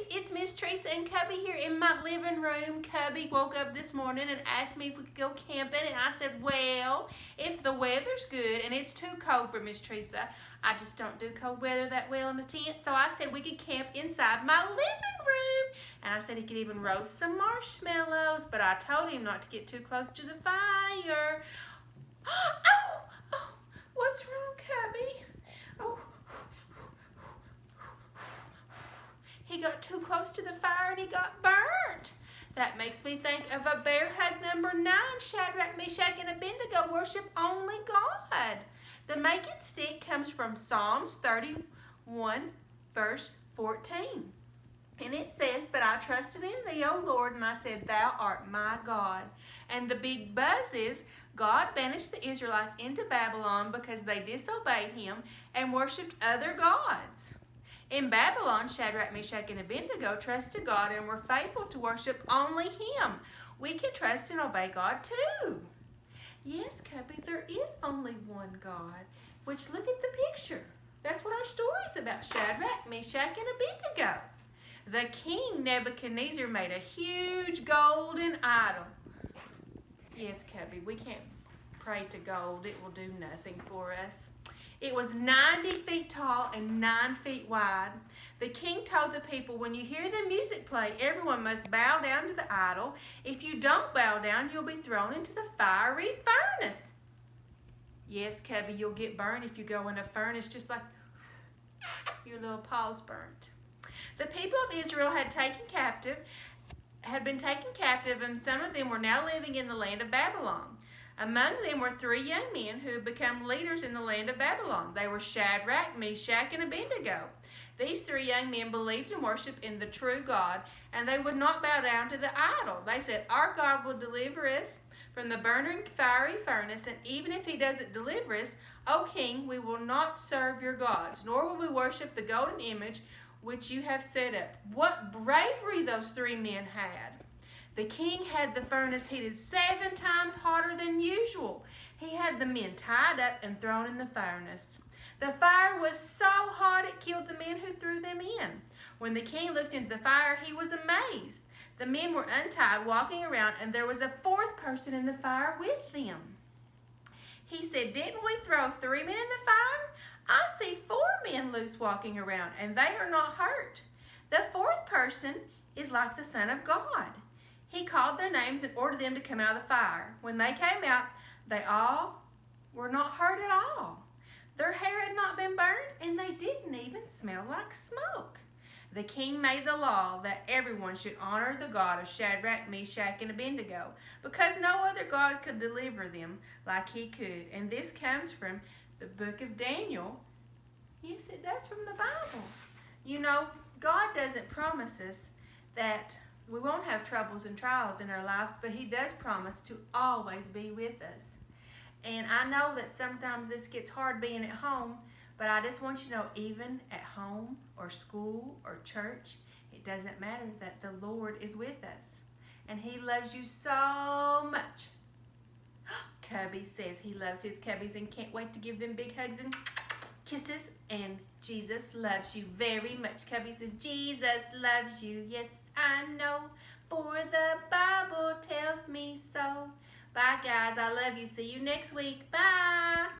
Cubbies, it's Miss Teresa and Cubby here in my living room. Cubby woke up this morning and asked me if we could go camping, and I said, well, if the weather's good and it's too cold for Miss Teresa, I just don't do cold weather that well in the tent, so I said we could camp inside my living room. And I said he could even roast some marshmallows, but I told him not to get too close to the fire. Oh, what's wrong, Cubby? Oh. He got too close to the fire and he got burnt. That makes me think of a bear hug number 9. Shadrach, Meshach, and Abednego worship only God. The making stick comes from Psalms 31, verse 14. And it says, but I trusted in thee, O Lord, and I said, thou art my God. And the big buzz is, God banished the Israelites into Babylon because they disobeyed him and worshipped other gods. In Babylon, Shadrach, Meshach, and Abednego trusted God and were faithful to worship only him. We can trust and obey God too. Yes, Cubby, there is only one God. Which, look at the picture. That's what our story is about, Shadrach, Meshach, and Abednego. The king Nebuchadnezzar made a huge golden idol. Yes, Cubby, we can't pray to gold. It will do nothing for us. It was 90 feet tall and 9 feet wide. The king told the people, when you hear the music play, everyone must bow down to the idol. If you don't bow down, you'll be thrown into the fiery furnace. Yes, Cubby, you'll get burned if you go in a furnace, just like your little paws burnt. The people of Israel had been taken captive, and some of them were now living in the land of Babylon. Among them were 3 young men who had become leaders in the land of Babylon. They were Shadrach, Meshach, and Abednego. These 3 young men believed and worshiped in the true God, and they would not bow down to the idol. They said, our God will deliver us from the burning fiery furnace, and even if he doesn't deliver us, O king, we will not serve your gods, nor will we worship the golden image which you have set up. What bravery those 3 men had. The king had the furnace heated 7 times hotter than usual. He had the men tied up and thrown in the furnace. The fire was so hot it killed the men who threw them in. When the king looked into the fire, he was amazed. The men were untied, walking around, and there was a 4th person in the fire with them. He said, didn't we throw 3 men in the fire? I see 4 men loose walking around, and they are not hurt. The 4th person is like the Son of God. He called their names and ordered them to come out of the fire. When they came out, they all were not hurt at all. Their hair had not been burned, and they didn't even smell like smoke. The king made the law that everyone should honor the God of Shadrach, Meshach, and Abednego, because no other God could deliver them like he could. And this comes from the book of Daniel. Yes, it does, from the Bible. You know, God doesn't promise us that we won't have troubles and trials in our lives, but he does promise to always be with us. And I know that sometimes this gets hard being at home, but I just want you to know, even at home or school or church, it doesn't matter, that the Lord is with us. And he loves you so much. Cubby says he loves his cubbies and can't wait to give them big hugs and kisses. And Jesus loves you very much. Cubby says, Jesus loves you. Yes, I know, for the Bible tells me so. Bye, guys. I love you. See you next week. Bye.